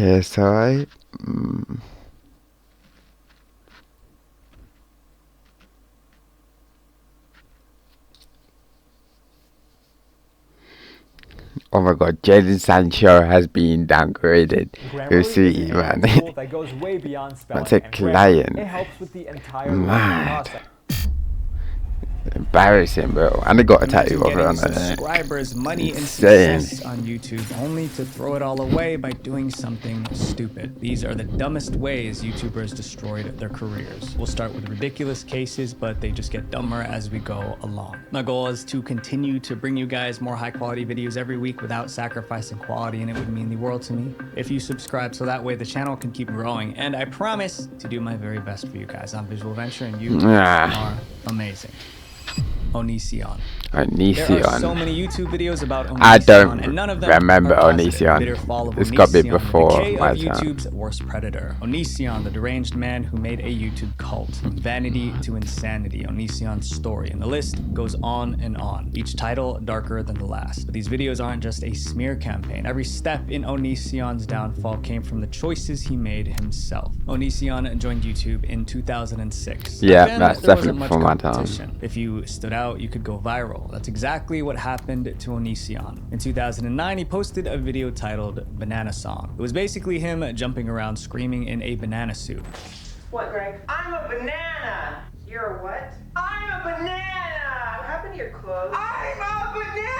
Okay, so oh my god, Jadon Sancho has been downgraded. You Grammarly is see, an AI man. tool that goes way beyond That's spelling a and grammar. client. It helps with the entire learning Mad. process. Embarrassing, bro. And they got a tattoo Imagine of it getting on it. subscribers, money, and Insane. success on YouTube only to throw it all away by doing something stupid. These are the dumbest ways YouTubers destroyed their careers. We'll start with ridiculous cases, but they just get dumber as we go along. My goal is to continue to bring you guys more high quality videos every week without sacrificing quality, and it would mean the world to me if you subscribe so that way the channel can keep growing. And I promise to do my very best for you guys. I'm Visual Venture and you are amazing. Onision. There are so many YouTube videos about Onision, I don't and none of them remember are positive. Onision. Bitter fall of It's got to be Onision, before the decay my of time. YouTube's worst predator. Onision, the deranged man who made a YouTube cult. From vanity to insanity, Onision's story. And the list goes on and on. Each title darker than the last. But these videos aren't just a smear campaign. Every step in Onision's downfall came from the choices he made himself. Onision joined YouTube in 2006. Yeah, Then, that's there wasn't definitely much before my time. competition. If you stood out, you could go viral. That's exactly what happened to Onision. In 2009, he posted a video titled Banana Song. It was basically him jumping around screaming in a banana suit. What, Greg? I'm a banana! You're a what? I'm a banana! What happened to your clothes? I'm a banana!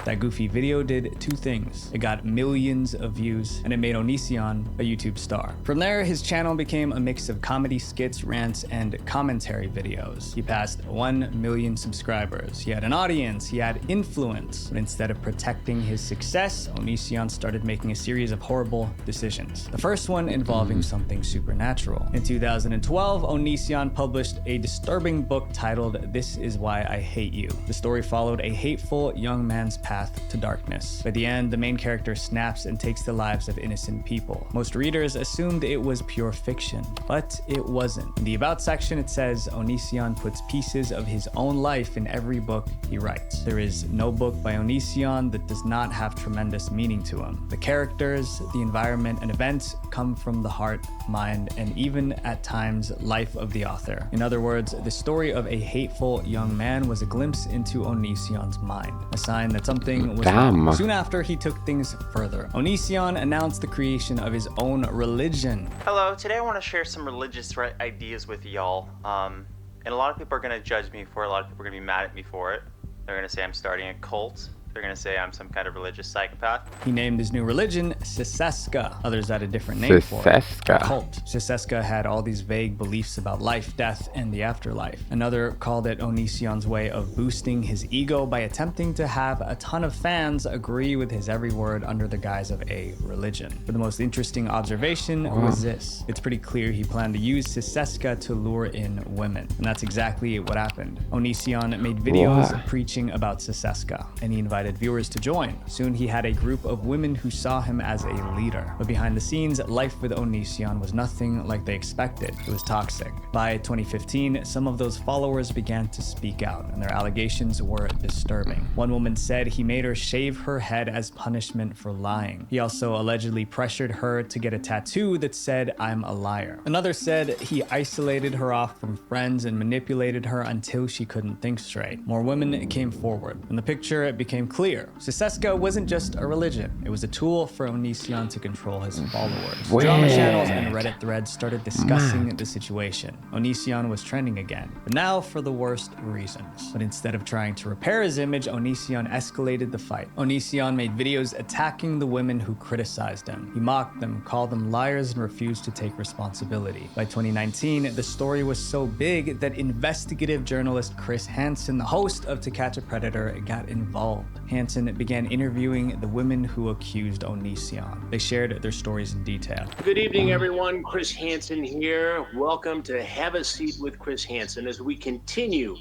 That goofy video did two things. It got millions of views, and it made Onision a YouTube star. From there, his channel became a mix of comedy skits, rants, and commentary videos. He passed 1 million subscribers. He had an audience, he had influence. But instead of protecting his success, Onision started making a series of horrible decisions. The first one involving something supernatural. In 2012, Onision published a disturbing book titled This Is Why I Hate You. The story followed a hateful young man's path to darkness. By the end, the main character snaps and takes the lives of innocent people. Most readers assumed it was pure fiction, but it wasn't. In the About section, it says Onision puts pieces of his own life in every book he writes. There is no book by Onision that does not have tremendous meaning to him. The characters, the environment, and events come from the heart, mind, and even at times, life of the author. In other words, the story of a hateful young man was a glimpse into Onision's mind, a sign that something was wrong. Soon after, he took things further. Onision announced the creation of his own religion. Hello, today I want to share some religious ideas with y'all. And a lot of people are going to judge me for it. A lot of people are going to be mad at me for it. They're going to say I'm starting a cult. They're going to say I'm some kind of religious psychopath. He named his new religion Seseska. Others had a different name for it. A cult. Seseska had all these vague beliefs about life, death, and the afterlife. Another called it Onision's way of boosting his ego by attempting to have a ton of fans agree with his every word under the guise of a religion. But the most interesting observation was this. It's pretty clear he planned to use Seseska to lure in women. And that's exactly what happened. Onision made videos preaching about Seseska, and he invited viewers to join. Soon he had a group of women who saw him as a leader. But behind the scenes, life with Onision was nothing like they expected. It was toxic. By 2015, some of those followers began to speak out, and their allegations were disturbing. One woman said he made her shave her head as punishment for lying. He also allegedly pressured her to get a tattoo that said, "I'm a liar." Another said he isolated her off from friends and manipulated her until she couldn't think straight. More women came forward. In the picture, it became clear. Seseska wasn't just a religion. It was a tool for Onision to control his followers. Drama channels and Reddit threads started discussing the situation. Onision was trending again, but now for the worst reasons. But instead of trying to repair his image, Onision escalated the fight. Onision made videos attacking the women who criticized him. He mocked them, called them liars, and refused to take responsibility. By 2019, the story was so big that investigative journalist Chris Hansen, the host of To Catch a Predator, got involved. Hansen began interviewing the women who accused Onision. They shared their stories in detail. Good evening, everyone. Chris Hansen here. Welcome to Have a Seat with Chris Hansen as we continue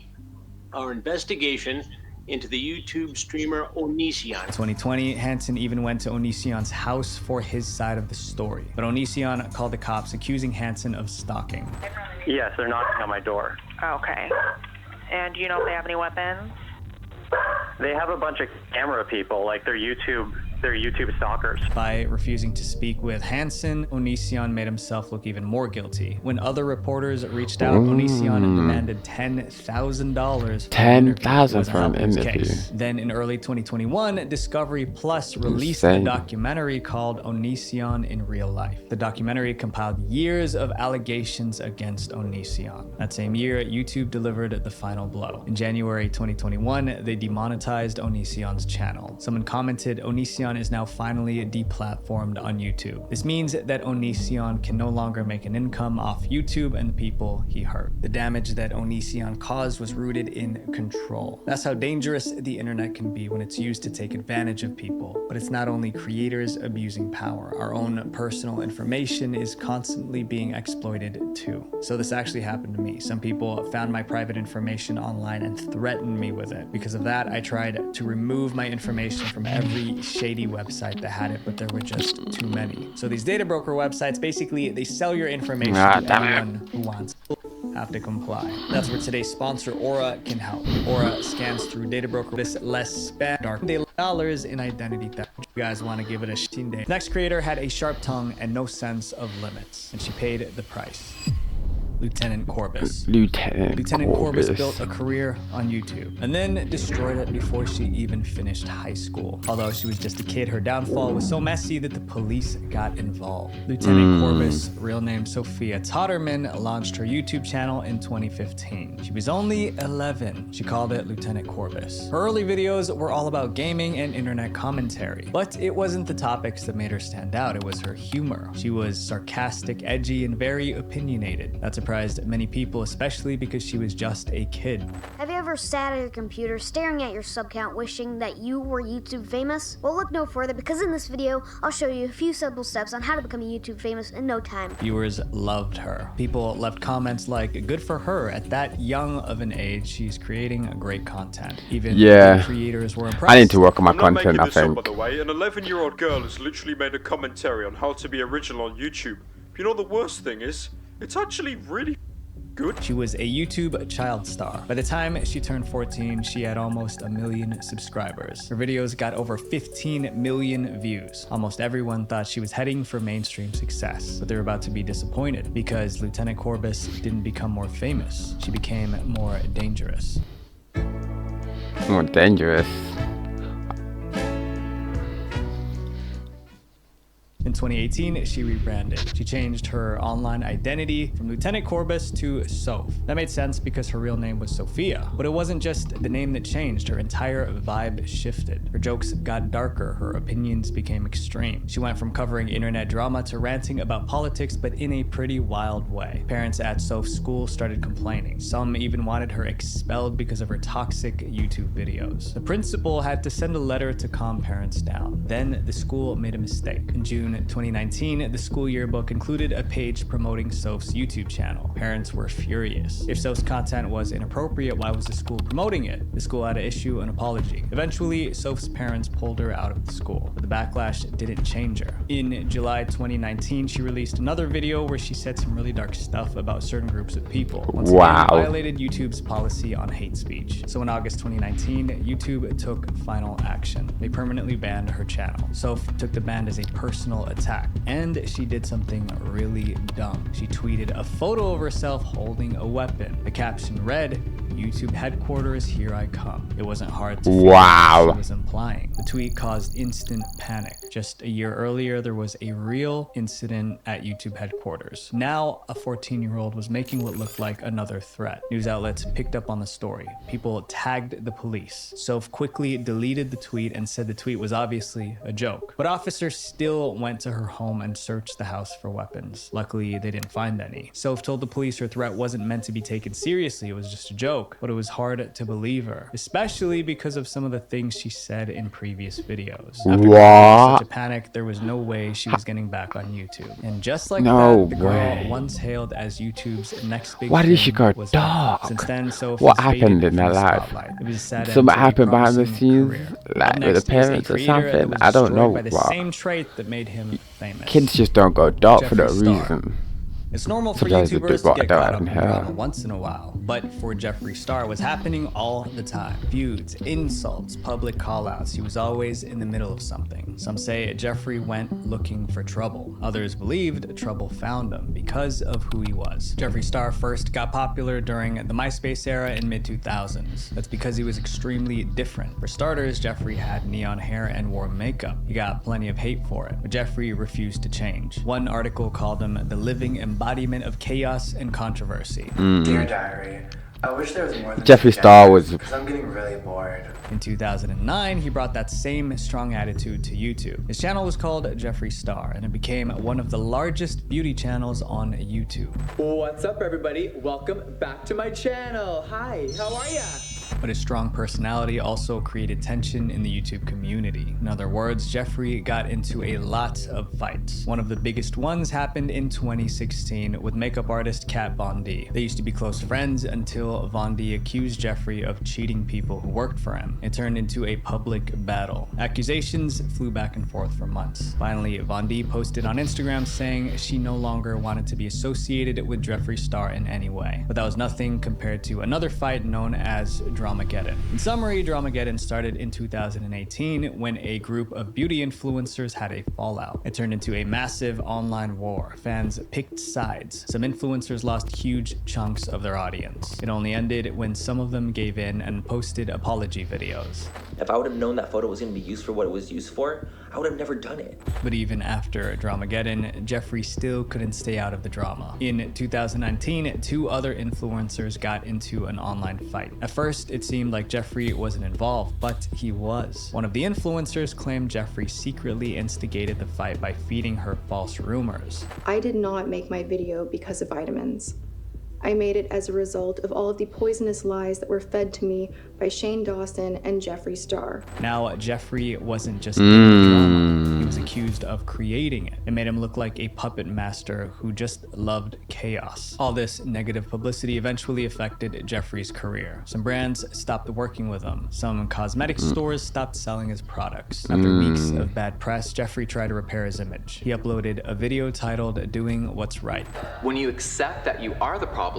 our investigation into the YouTube streamer Onision. In 2020, Hansen even went to Onision's house for his side of the story. But Onision called the cops, accusing Hansen of stalking. Yes, they're knocking on my door. Okay. And do you know if they have any weapons? They have a bunch of camera people, like their YouTube They're YouTube stalkers. By refusing to speak with Hansen, Onision made himself look even more guilty. When other reporters reached out, Onision demanded $10,000. $10,000 for an interview. Then in early 2021, Discovery Plus released a documentary called Onision in Real Life. The documentary compiled years of allegations against Onision. That same year, YouTube delivered the final blow. In January 2021, they demonetized Onision's channel. Someone commented, Onision is now finally deplatformed on YouTube. This means that Onision can no longer make an income off YouTube and the people he hurt. The damage that Onision caused was rooted in control. That's how dangerous the internet can be when it's used to take advantage of people. But it's not only creators abusing power. Our own personal information is constantly being exploited too. So this actually happened to me. Some people found my private information online and threatened me with it. Because of that, I tried to remove my information from every shady website that had it, but there were just too many. So these data broker websites, basically, they sell your information to anyone who wants it. Have to comply. That's where today's sponsor Aura can help. Aura scans through data broker this less spam dark dollars in identity theft. You guys want to give it a 15 day. Next creator had a sharp tongue and no sense of limits, and she paid the price. Lieutenant Corbis. Lieutenant Corbis built a career on YouTube and then destroyed it before she even finished high school. Although she was just a kid, her downfall was so messy that the police got involved. Lieutenant Corbis, real name Sophia Totterman, launched her YouTube channel in 2015. She was only 11. She called it Lieutenant Corbis. Her early videos were all about gaming and internet commentary, but it wasn't the topics that made her stand out, it was her humor. She was sarcastic, edgy, and very opinionated. That surprised many people, especially because she was just a kid. Have you ever sat at your computer staring at your sub count wishing that you were YouTube famous? Well, look no further, because in this video, I'll show you a few simple steps on how to become a YouTube famous in no time. Viewers loved her. People left comments like, good for her, at that young of an age, she's creating great content. Even creators were impressed. I need to work on my content, I think. Up, by the way, an 11-year-old girl has literally made a commentary on how to be original on YouTube. But you know the worst thing is? It's actually really good. She was a YouTube child star. By the time she turned 14, she had almost 1 million subscribers. Her videos got over 15 million views. Almost everyone thought she was heading for mainstream success, but they were about to be disappointed because Lieutenant Corbis didn't become more famous. She became more dangerous. More dangerous? In 2018, she rebranded. She changed her online identity from Lieutenant Corbis to Soph. That made sense because her real name was Sophia. But it wasn't just the name that changed, her entire vibe shifted. Her jokes got darker, her opinions became extreme. She went from covering internet drama to ranting about politics, but in a pretty wild way. Parents at Soph's school started complaining. Some even wanted her expelled because of her toxic YouTube videos. The principal had to send a letter to calm parents down. Then the school made a mistake. In June 2019, the school yearbook included a page promoting Soph's YouTube channel. Parents were furious. If Soph's content was inappropriate, why was the school promoting it? The school had to issue an apology. Eventually, Soph's parents pulled her out of the school, but the backlash didn't change her. In July 2019, she released another video where she said some really dark stuff about certain groups of people. Once again, violated YouTube's policy on hate speech. So in August 2019, YouTube took final action. They permanently banned her channel. Soph took the ban as a personal attack, and she did something really dumb. She tweeted a photo of herself holding a weapon. The caption read, "YouTube headquarters, here I come." It wasn't hard to figure out what she was implying. The tweet caused instant panic. Just a year earlier, there was a real incident at YouTube headquarters. Now, a 14-year-old was making what looked like another threat. News outlets picked up on the story. People tagged the police. Soph quickly deleted the tweet and said the tweet was obviously a joke. But officers still went to her home and searched the house for weapons. Luckily, they didn't find any. Soph told the police her threat wasn't meant to be taken seriously, it was just a joke. But it was hard to believe her, especially because of some of the things she said in previous videos. After such a panic, there was no way she was getting back on YouTube. And just like that, the girl once hailed as YouTube's next big Why did she go was dark? Since then, Soph what happened in her life? It was a sad Something happened behind the scenes, like with the parents or something. I don't know. By the same trait that made him famous. Kids just don't go dark for that reason. It's normal for YouTubers to get caught up in drama once in a while, but for Jeffree Star was happening all the time. Feuds, insults, public callouts. He was always in the middle of something. Some say Jeffree went looking for trouble. Others believed trouble found him because of who he was. Jeffree Star first got popular during the MySpace era in mid-2000s. That's because he was extremely different. For starters, Jeffree had neon hair and wore makeup. He got plenty of hate for it, but Jeffree refused to change. One article called him the living embodiment of chaos and controversy. Dear Diary, I wish there was more than Jeffree Star was... because I'm getting really bored. In 2009, he brought that same strong attitude to YouTube. His channel was called Jeffree Star, and it became one of the largest beauty channels on YouTube. What's up, everybody? Welcome back to my channel. Hi, how are ya? But his strong personality also created tension in the YouTube community. In other words, Jeffree got into a lot of fights. One of the biggest ones happened in 2016 with makeup artist Kat Von D. They used to be close friends until Von D accused Jeffree of cheating people who worked for him. It turned into a public battle. Accusations flew back and forth for months. Finally, Von D posted on Instagram saying she no longer wanted to be associated with Jeffree Star in any way. But that was nothing compared to another fight known as Dramageddon. In summary, Dramageddon started in 2018 when a group of beauty influencers had a fallout. It turned into a massive online war. Fans picked sides. Some influencers lost huge chunks of their audience. It only ended when some of them gave in and posted apology videos. If I would have known that photo was going to be used for what it was used for, I would have never done it. But even after Dramageddon, Jeffree still couldn't stay out of the drama. In 2019, two other influencers got into an online fight. At first, it seemed like Jeffree wasn't involved, but he was. One of the influencers claimed Jeffree secretly instigated the fight by feeding her false rumors. I did not make my video because of vitamins. I made it as a result of all of the poisonous lies that were fed to me by Shane Dawson and Jeffree Star. Now, Jeffree wasn't just in the drama. He was accused of creating it. It made him look like a puppet master who just loved chaos. All this negative publicity eventually affected Jeffree's career. Some brands stopped working with him. Some cosmetic stores stopped selling his products. After weeks of bad press, Jeffree tried to repair his image. He uploaded a video titled "Doing What's Right." When you accept that you are the problem,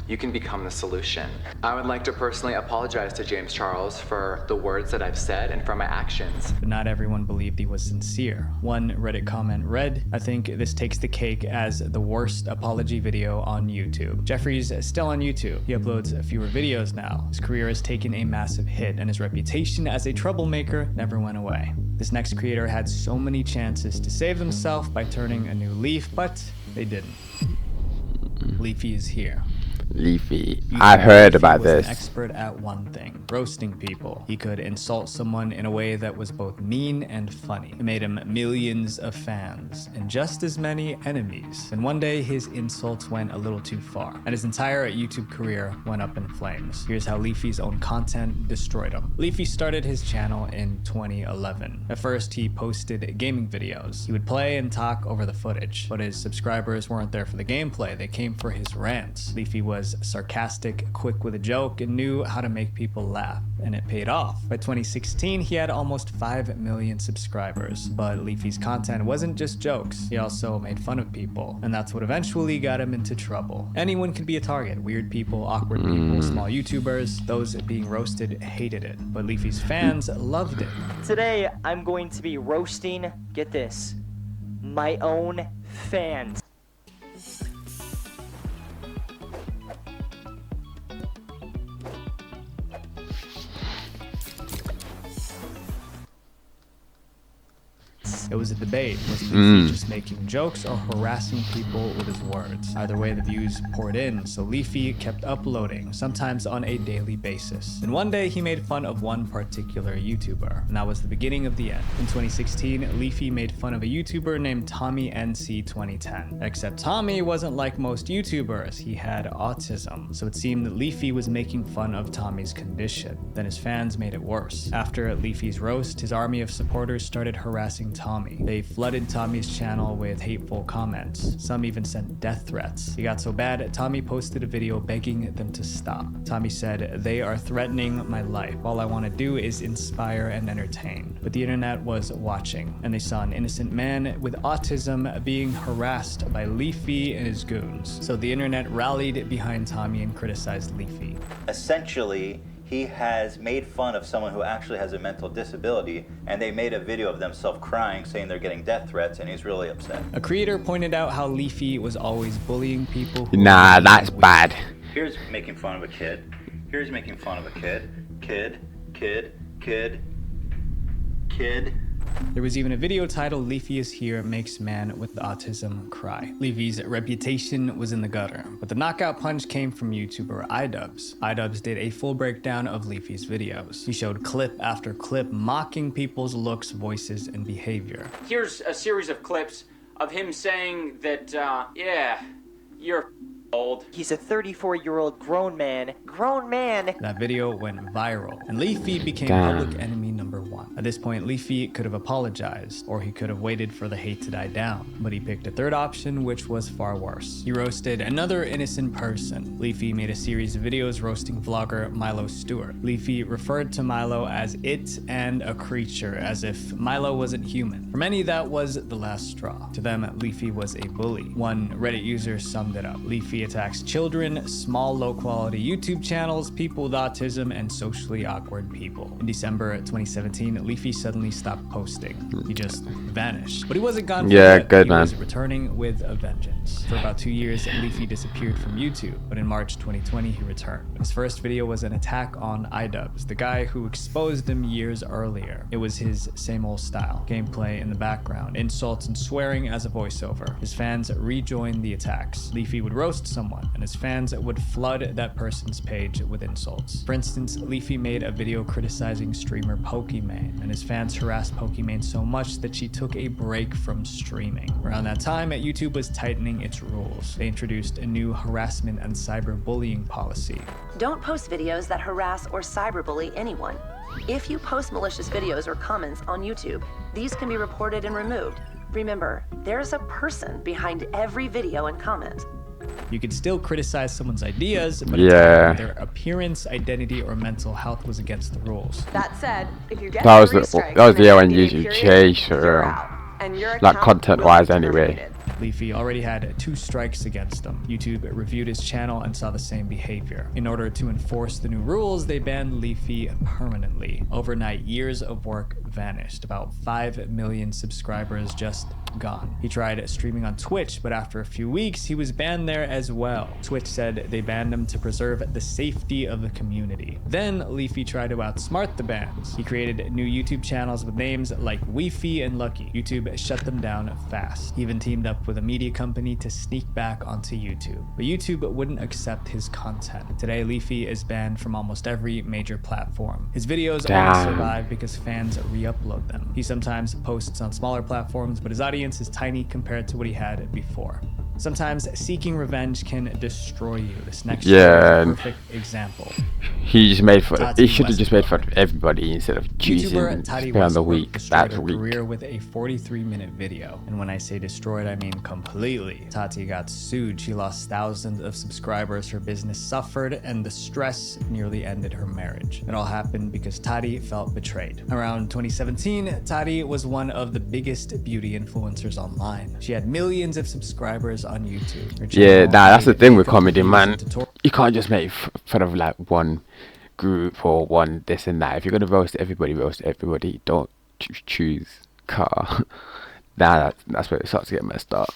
you can become the solution. I would like to personally apologize to James Charles for the words that I've said and for my actions. But not everyone believed he was sincere. One Reddit comment read, "I think this takes the cake as the worst apology video on YouTube." Jeffree's still on YouTube. He uploads fewer videos now. His career has taken a massive hit, and his reputation as a troublemaker never went away. This next creator had so many chances to save himself by turning a new leaf, but they didn't. Leafy is here. Leafy. I heard about this. this. An expert at one thing, roasting people. He could insult someone in a way that was both mean and funny. It made him millions of fans and just as many enemies. And one day his insults went a little too far, and his entire YouTube career went up in flames. Here's how Leafy's own content destroyed him. Leafy started his channel in 2011. At first, he posted gaming videos. He would play and talk over the footage, but his subscribers weren't there for the gameplay. They came for his rants. Leafy was sarcastic, quick with a joke, and knew how to make people laugh, and it paid off. By 2016, he had almost 5 million subscribers. But Leafy's content wasn't just jokes. He also made fun of people, and that's what eventually got him into trouble. Anyone could be a target. Weird people, awkward people, small YouTubers. Those being roasted hated it, but Leafy's fans loved it. Today, I'm going to be roasting, get this, my own fans. It was a debate. Was Leafy just making jokes or harassing people with his words? Either way, the views poured in, so Leafy kept uploading, sometimes on a daily basis. And one day, he made fun of one particular YouTuber, and that was the beginning of the end. In 2016, Leafy made fun of a YouTuber named Tommy NC2010. Except Tommy wasn't like most YouTubers. He had autism, so it seemed that Leafy was making fun of Tommy's condition. Then his fans made it worse. After Leafy's roast, his army of supporters started harassing Tommy. Tommy. They flooded Tommy's channel with hateful comments. Some even sent death threats. It got so bad, Tommy posted a video begging them to stop. Tommy said, "They are threatening my life. All I want to do is inspire and entertain." But the internet was watching, and they saw an innocent man with autism being harassed by Leafy and his goons. So the internet rallied behind Tommy and criticized Leafy. Essentially, he has made fun of someone who actually has a mental disability, and they made a video of themselves crying, saying they're getting death threats, and he's really upset. A creator pointed out how Leafy was always bullying people. Nah, that's bad. Here's making fun of a kid. Here's making fun of a kid. Kid. There was even a video titled "Leafy is Here Makes Man with Autism Cry." Leafy's reputation was in the gutter, but the knockout punch came from YouTuber iDubbbz. iDubbbz did a full breakdown of Leafy's videos. He showed clip after clip mocking people's looks, voices, and behavior. Here's a series of clips of him saying that, yeah, you're old. He's a 34-year-old grown man. That video went viral, and Leafy became public enemy #1. At this point, Leafy could have apologized, or he could have waited for the hate to die down, but he picked a third option, which was far worse. He roasted another innocent person. Leafy made a series of videos roasting vlogger Milo Stewart. Leafy referred to Milo as it and a creature, as if Milo wasn't human. For many, that was the last straw. To them, Leafy was a bully. One Reddit user summed it up. Leafy attacks children, small low-quality YouTube channels, people with autism, and socially awkward people. In December 2017, Leafy suddenly stopped posting. He just vanished. But he wasn't gone for good. He was returning with a vengeance. For about 2 years, Leafy disappeared from YouTube, but in March 2020, he returned. His first video was an attack on iDubbbz, the guy who exposed him years earlier. It was his same old style. Gameplay in the background, insults and swearing as a voiceover. His fans rejoined the attacks. Leafy would roast someone, and his fans would flood that person's page with insults. For instance, Leafy made a video criticizing streamer Pokimane, and his fans harassed Pokimane so much that she took a break from streaming. Around that time, YouTube was tightening its rules. They introduced a new harassment and cyberbullying policy. Don't post videos that harass or cyberbully anyone. If you post malicious videos or comments on YouTube, these can be reported and removed. Remember, there's a person behind every video and comment. You could still criticize someone's ideas, but their appearance, identity, or mental health was against the rules. That said, if you get that was the year when YouTube changed, like content-wise anyway. Leafy already had 2 strikes against him. YouTube reviewed his channel and saw the same behavior. In order to enforce the new rules, they banned Leafy permanently. Overnight, years of work vanished. About 5 million subscribers just gone. He tried streaming on Twitch, but after a few weeks, he was banned there as well. Twitch said they banned him to preserve the safety of the community. Then Leafy tried to outsmart the bans. He created new YouTube channels with names like Weefy and Lucky. YouTube shut them down fast. He even teamed up with a media company to sneak back onto YouTube, but YouTube wouldn't accept his content. Today, Leafy is banned from almost every major platform. His videos only survive because fans re-upload them. He sometimes posts on smaller platforms, but his audience is tiny compared to what he had before. Sometimes seeking revenge can destroy you. This next is a perfect example. He just made fun. He should have just made fun of everybody instead of choosing on the weak. That's weak. Career with a 43-minute video, and when I say destroyed, I mean completely. Tati got sued. She lost thousands of subscribers. Her business suffered, and the stress nearly ended her marriage. It all happened because Tati felt betrayed. Around 2017, Tati was one of the biggest beauty influencers online. She had millions of subscribers on YouTube. Yeah, that's the thing with comedy, man. You can't just make fun of like one group or one this and that. If you're gonna roast everybody. Don't choose car. That's where it starts to get messed up.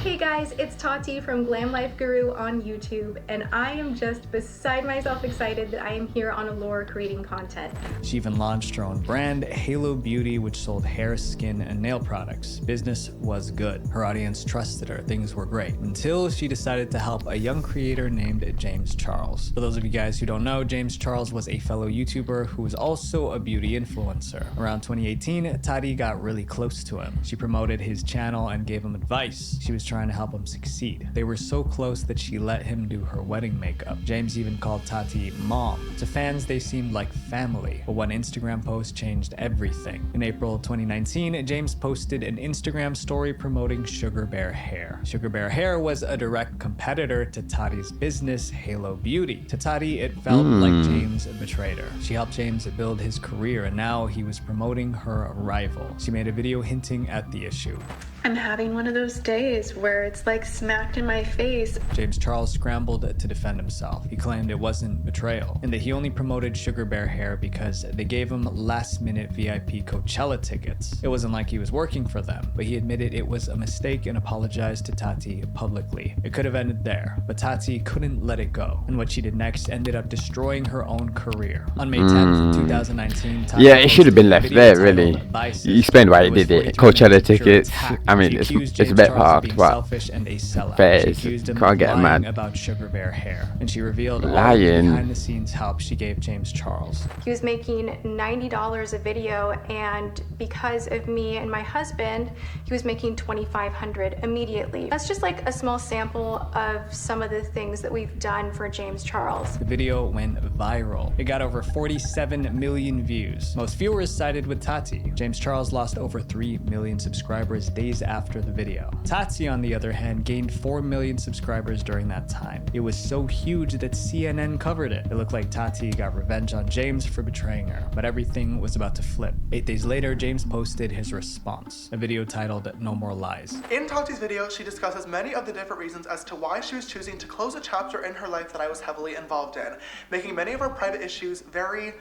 Hey guys, it's Tati from Glam Life Guru on YouTube, and I am just beside myself excited that I am here on Allure creating content. She even launched her own brand, Halo Beauty, which sold hair, skin, and nail products. Business was good. Her audience trusted her. Things were great. Until she decided to help a young creator named James Charles. For those of you guys who don't know, James Charles was a fellow YouTuber who was also a beauty influencer. Around 2018, Tati got really close to him. She promoted his channel and gave him advice advice. She was trying to help him succeed. They were so close that she let him do her wedding makeup. James even called Tati mom. To fans, they seemed like family, but one Instagram post changed everything. In April 2019, James posted an Instagram story promoting Sugar Bear Hair. Sugar Bear Hair was a direct competitor to Tati's business, Halo Beauty. To Tati, it felt like James betrayed her. She helped James build his career, and now he was promoting her rival. She made a video hinting at the issue. I'm having one of those days where it's like smacked in my face. James Charles scrambled to defend himself. He claimed it wasn't betrayal and that he only promoted Sugar Bear Hair because they gave him last-minute VIP Coachella tickets. It wasn't like he was working for them, but he admitted it was a mistake and apologized to Tati publicly. It could have ended there, but Tati couldn't let it go, and what she did next ended up destroying her own career. On May 10th, 2019, Tati it should have been left there, really. You explained why he did it. Coachella tickets. I mean, it's a bit parked, but fairs. Can't get mad. About Sugar Bear Hair, and she revealed all the behind-the-scenes help she gave James Charles. He was making $90 a video, and because of me and my husband, he was making $2,500 immediately. That's just like a small sample of some of the things that we've done for James Charles. The video went viral. It got over 47 million views. Most viewers sided with Tati. James Charles lost over 3 million subscribers days after the video. Tati, on the other hand, gained 4 million subscribers during that time. It was so huge that CNN covered it. It looked like Tati got revenge on James for betraying her, but everything was about to flip. 8 days later, James posted his response, a video titled No More Lies. In Tati's video, she discusses many of the different reasons as to why she was choosing to close a chapter in her life that I was heavily involved in, making many of our private issues very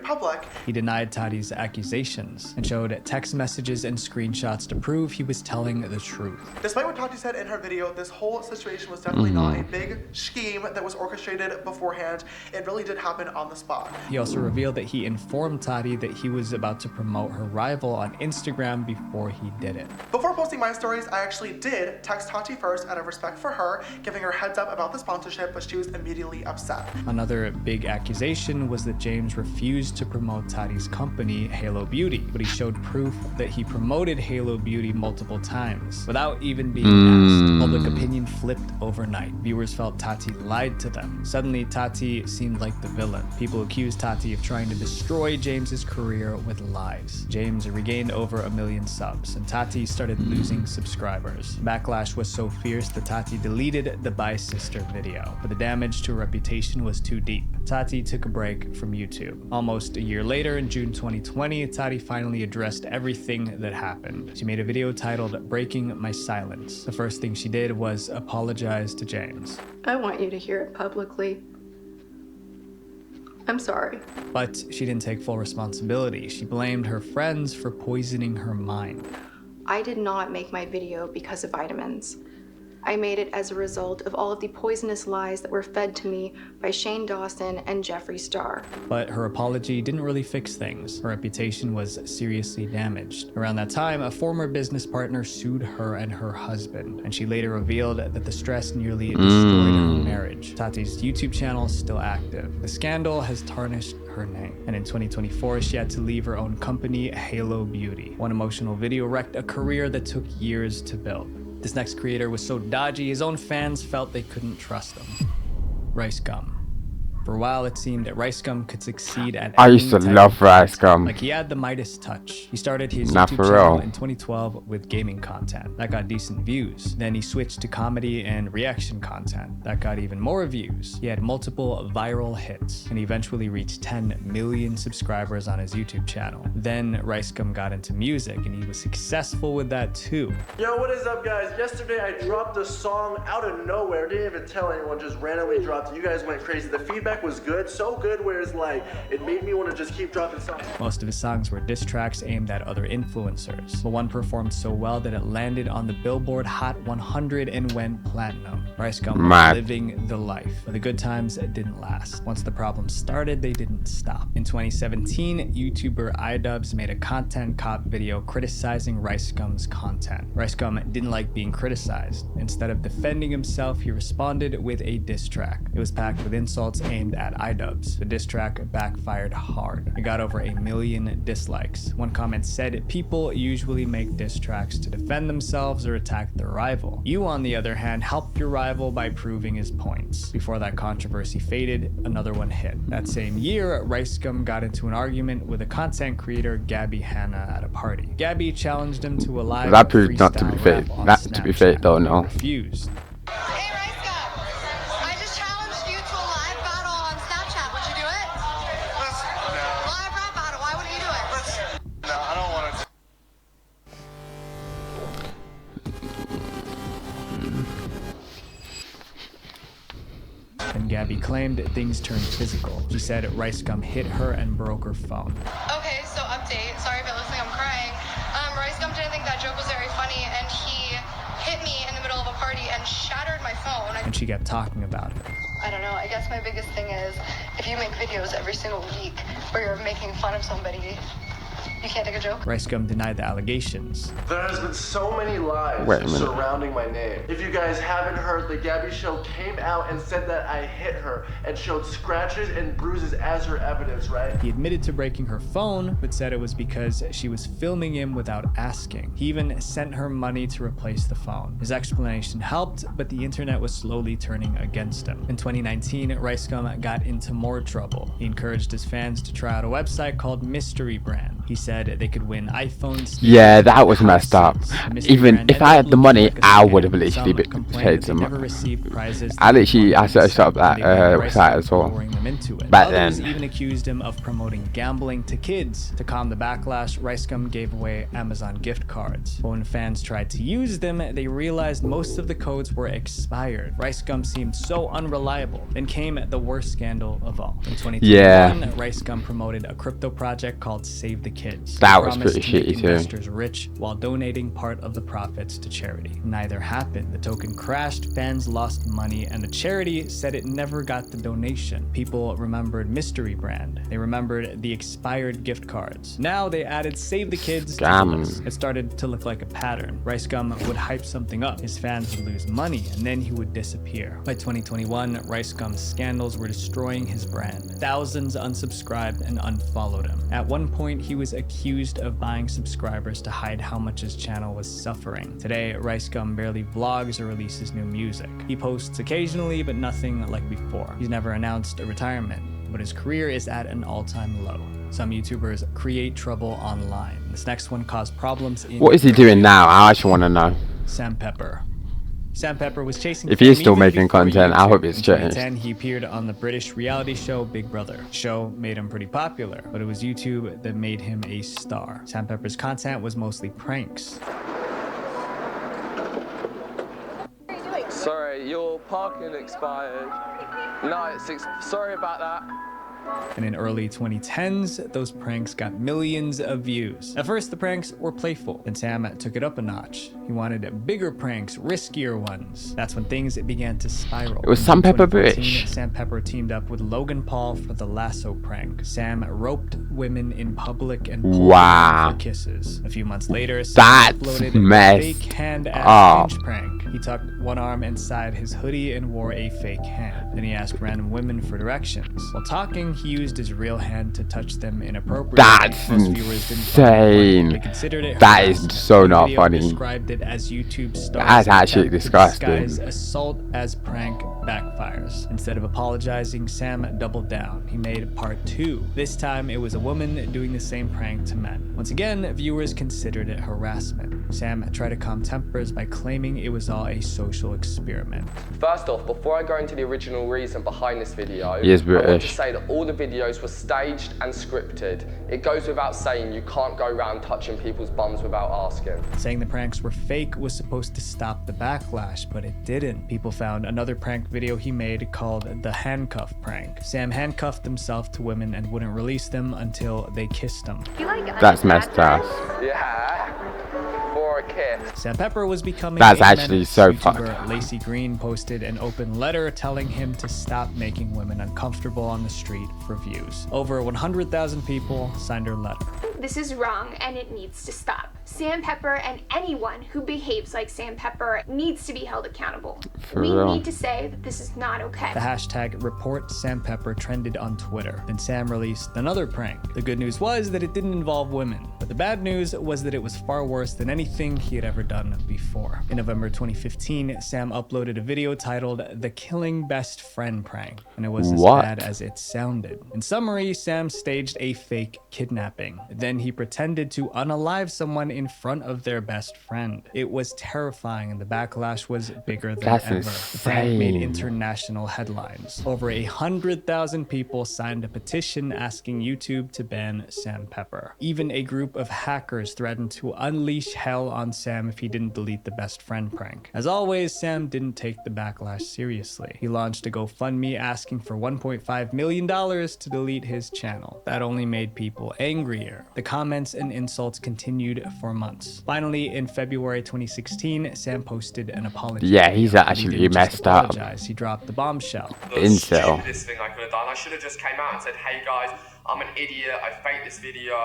public. He denied Tati's accusations and showed text messages and screenshots to prove he was telling the truth. Despite what Tati said in her video, this whole situation was definitely not a big scheme that was orchestrated beforehand. It really did happen on the spot. He also revealed that he informed Tati that he was about to promote her rival on Instagram before he did it. Before posting my stories, I actually did text Tati first out of respect for her, giving her heads up about the sponsorship, but she was immediately upset. Another big accusation was that James refused to promote Tati's company, Halo Beauty, but he showed proof that he promoted Halo Beauty multiple times without even being asked. Public opinion flipped overnight. Viewers felt Tati lied to them. Suddenly, Tati seemed like the villain. People accused Tati of trying to destroy James's career with lies. James regained over 1 million subs, and Tati started losing subscribers. Backlash was so fierce that Tati deleted the Bye Sister video, but the damage to her reputation was too deep. Tati took a break from YouTube. Almost a year later, in June 2020, Tati finally addressed everything that happened. She made a video titled Breaking My Silence. The first thing she did was apologize to James. I want you to hear it publicly. I'm sorry. But she didn't take full responsibility. She blamed her friends for poisoning her mind. I did not make my video because of vitamins. I made it as a result of all of the poisonous lies that were fed to me by Shane Dawson and Jeffree Star. But her apology didn't really fix things. Her reputation was seriously damaged. Around that time, a former business partner sued her and her husband, and she later revealed that the stress nearly destroyed her marriage. Tati's YouTube channel is still active. The scandal has tarnished her name, and in 2024, she had to leave her own company, Halo Beauty. One emotional video wrecked a career that took years to build. This next creator was so dodgy, his own fans felt they couldn't trust him. Rice Gum. For a while, it seemed that Rice Gum could succeed at I used to love Rice Gum. Like, he had the Midas touch. He started his YouTube channel in 2012 with gaming content. That got decent views. Then he switched to comedy and reaction content. That got even more views. He had multiple viral hits, and he eventually reached 10 million subscribers on his YouTube channel. Then Rice Gum got into music, and he was successful with that too. Yo, what is up, guys? Yesterday, I dropped a song out of nowhere. Didn't even tell anyone, just randomly dropped it. You guys went crazy. The feedback was good, so good, where it's like, it made me want to just keep dropping songs. Most of his songs were diss tracks aimed at other influencers, but one performed so well that it landed on the Billboard Hot 100 and went platinum. Rice Gum was living the life, but the good times didn't last. Once the problems started, they didn't stop. In 2017, YouTuber iDubbbz made a content cop video criticizing Rice Gum's content. Rice Gum didn't like being criticized. Instead of defending himself, he responded with a diss track. It was packed with insults aimed aimed at iDubbbz. The diss track backfired hard. It got over 1 million dislikes. One comment said, "People usually make diss tracks to defend themselves or attack their rival. You, on the other hand, helped your rival by proving his points." Before that controversy faded, another one hit. That same year, RiceGum got into an argument with a content creator, Gabby Hanna, at a party. Gabby challenged him to a live that proved not to be freestyle fake. rap on That to be fake, though, no. refused. I just challenged you to a live battle on Snapchat. Would you do it? No. Live rap battle. Why wouldn't you do it? No, I don't want to. And Gabby claimed things turned physical. She said RiceGum hit her and broke her phone. Okay, so update. Sorry if it looks like I'm crying. RiceGum didn't think that joke was very funny, and he hit me in the middle of a party and shattered my phone. And she kept talking about it. I don't know. I guess my biggest thing is if you make videos every single week where you're making fun of somebody, you can't take a joke. RiceGum denied the allegations. There has been so many lies surrounding my name. If you guys haven't heard, the Gabby Show came out and said that I hit her and showed scratches and bruises as her evidence, right? He admitted to breaking her phone, but said it was because she was filming him without asking. He even sent her money to replace the phone. His explanation helped, but the internet was slowly turning against him. In 2019, RiceGum got into more trouble. He encouraged his fans to try out a website called Mystery Brand. He said they could win iPhones. Yeah, that was messed up. Even if I had the money, I would have literally paid some. I searched up that website as well. Back then. Others even accused him of promoting gambling to kids. To calm the backlash, RiceGum gave away Amazon gift cards. But when fans tried to use them, they realized most of the codes were expired. RiceGum seemed so unreliable. Then came the worst scandal of all. In 2021, RiceGum promoted a crypto project called Save the Kids. That was pretty shitty too. Investors rich while donating part of the profits to charity. Neither happened. The token crashed, fans lost money, and the charity said it never got the donation. People remembered Mystery Brand. They remembered the expired gift cards. Now they added Save the Kids to the list. It started to look like a pattern. RiceGum would hype something up, his fans would lose money, and then he would disappear. By 2021, RiceGum's scandals were destroying his brand. Thousands unsubscribed and unfollowed him. At one point, he was accused of buying subscribers to hide how much his channel was suffering. Today, RiceGum barely vlogs or releases new music. He posts occasionally, but nothing like before. He's never announced a retirement, but his career is at an all-time low. Some YouTubers create trouble online. This next one caused problems in... What is he doing now? I actually want to know. Sam Pepper. Sam Pepper was chasing... If he's still making content, I hope it's changed. In 2010, he appeared on the British reality show Big Brother. The show made him pretty popular, but it was YouTube that made him a star. Sam Pepper's content was mostly pranks. Sorry, your parking expired. No, sorry about that. And in early 2010s, those pranks got millions of views. At first, the pranks were playful, then Sam took it up a notch. He wanted bigger pranks, riskier ones. That's when things began to spiral. It was Sam Pepper British. Sam Pepper teamed up with Logan Paul for the lasso prank. Sam roped women in public and pulled them for kisses. A few months later, Sam uploaded a fake hand-ass hinge prank. He tucked one arm inside his hoodie and wore a fake hand. Then he asked random women for directions. While talking, he used his real hand to touch them inappropriately. That's insane. They considered it that is so not funny. Described it as YouTube stars. That's actually disgusting. Assault as prank backfires. Instead of apologizing, Sam doubled down. He made part 2. This time, it was a woman doing the same prank to men. Once again, viewers considered it harassment. Sam tried to calm tempers by claiming it was all a social experiment. First off, before I go into the original reason behind this video, I want to say that all the videos were staged and scripted. It goes without saying you can't go around touching people's bums without asking. Saying the pranks were fake was supposed to stop the backlash, but it didn't. People found another prank video he made called the handcuff prank. Sam handcuffed himself to women and wouldn't release them until they kissed him. That's messed up. Yeah. For a kiss. Sam Pepper was becoming That's actually so fucked. Lacey Green posted an open letter telling him to stop making women uncomfortable on the street for views. Over 100,000 people signed her letter. This is wrong and it needs to stop. Sam Pepper and anyone who behaves like Sam Pepper needs to be held accountable. We need to say that this is not okay. The hashtag #ReportSamPepper trended on Twitter. Then Sam released another prank. The good news was that it didn't involve women, but the bad news was that it was far worse than anything he had ever done before. In November 2015, Sam uploaded a video titled The Killing Best Friend Prank, and it was as bad as it sounded. In summary, Sam staged a fake kidnapping. Then he pretended to unalive someone in front of their best friend. It was terrifying and the backlash was bigger than ever. The prank made international headlines. Over 100,000 people signed a petition asking YouTube to ban Sam Pepper. Even a group of hackers threatened to unleash hell on Sam if he didn't delete the best friend prank. As always, Sam didn't take the backlash seriously. He launched a GoFundMe asking for $1.5 million to delete his channel. That only made people angrier. The comments and insults continued for months. Finally, in February 2016, Sam posted an apology. Yeah, he's actually messed up. He dropped the bombshell. Incel. Stupidest thing I could have done. I should have just came out and said, "Hey guys, I'm an idiot. I faked this video.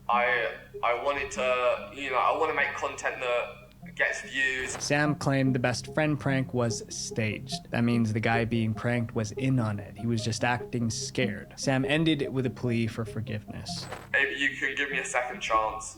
I wanted to, you know, I want to make content that gets views." Sam claimed the best friend prank was staged. That means the guy being pranked was in on it. He was just acting scared. Sam ended it with a plea for forgiveness. If you can give me a second chance,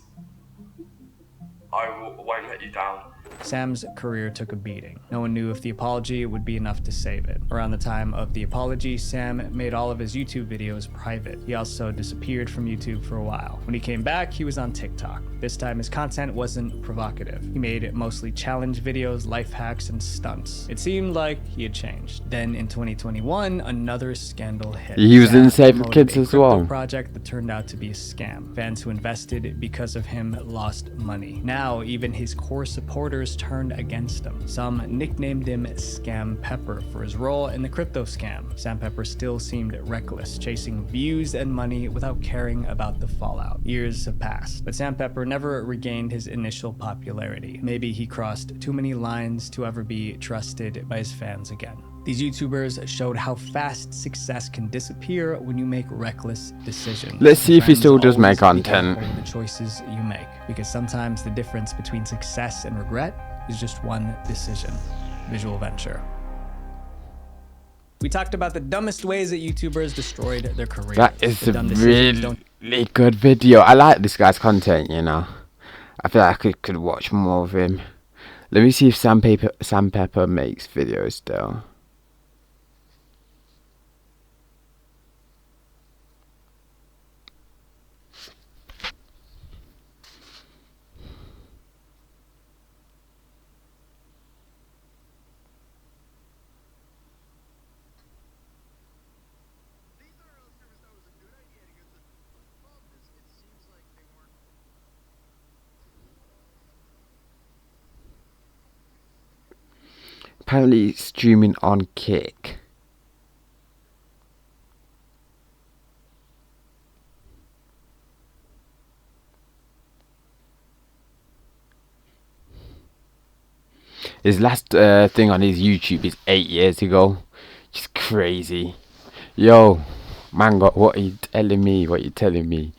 I won't let you down. Sam's career took a beating. No one knew if the apology would be enough to save it. Around the time of the apology, Sam made all of his YouTube videos private. He also disappeared from YouTube for a while. When he came back, he was on TikTok. This time his content wasn't provocative. He made mostly challenge videos, life hacks, and stunts. It seemed like he had changed. Then in 2021, another scandal hit. He was in Save the Kids as well. A project that turned out to be a scam. Fans who invested because of him lost money. Now, even his core supporters turned against him. Some nicknamed him Scam Pepper for his role in the crypto scam. Sam Pepper still seemed reckless, chasing views and money without caring about the fallout. Years have passed, but Sam Pepper never regained his initial popularity. Maybe he crossed too many lines to ever be trusted by his fans again. These YouTubers showed how fast success can disappear when you make reckless decisions. Let's see if he still does make content. The choices you make, because sometimes the difference between success and regret is just one decision. Visual Venture. We talked about the dumbest ways that YouTubers destroyed their careers. That is a really good video. I like this guy's content, you know. I feel like I could watch more of him. Let me see if Sam Pepper makes videos still. Apparently streaming on Kick. His last thing on his YouTube is 8 years ago. Just crazy. Yo, Mango, what are you telling me? What are you telling me?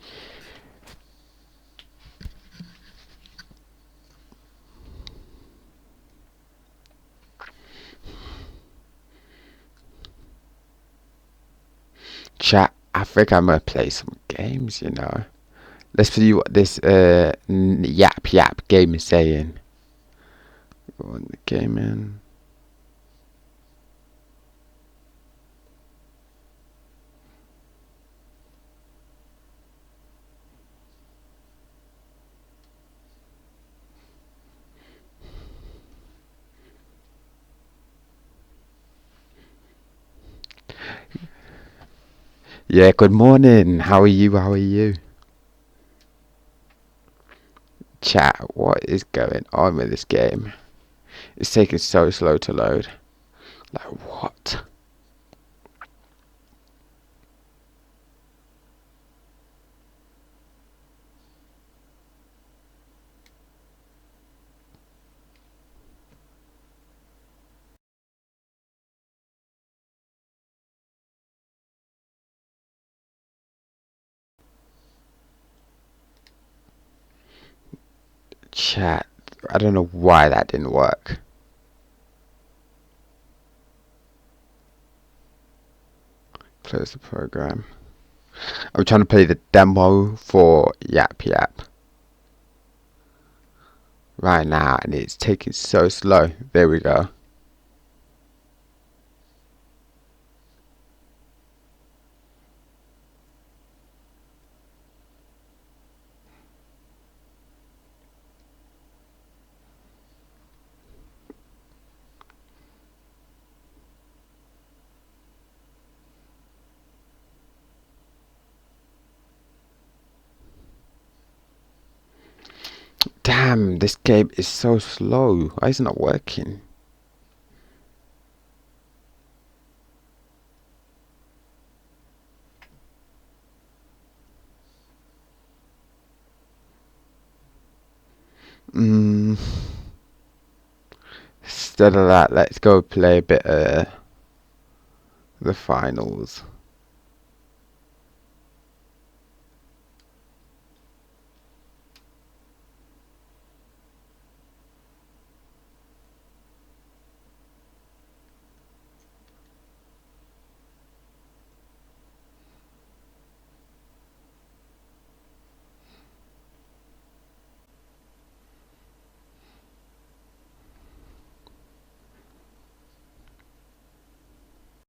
Chat, I think I'm gonna play some games, you know. Let's see what this Yap Yap game is saying. Go on the game in. Yeah, good morning. How are you? How are you? Chat, what is going on with this game? It's taking so slow to load. Like, what? Chat. I don't know why that didn't work. Close the program. I'm trying to play the demo for Yap Yap right now, and it's taking so slow. There we go. Damn, this game is so slow. Why is it not working? Instead of that, let's go play a bit of the finals.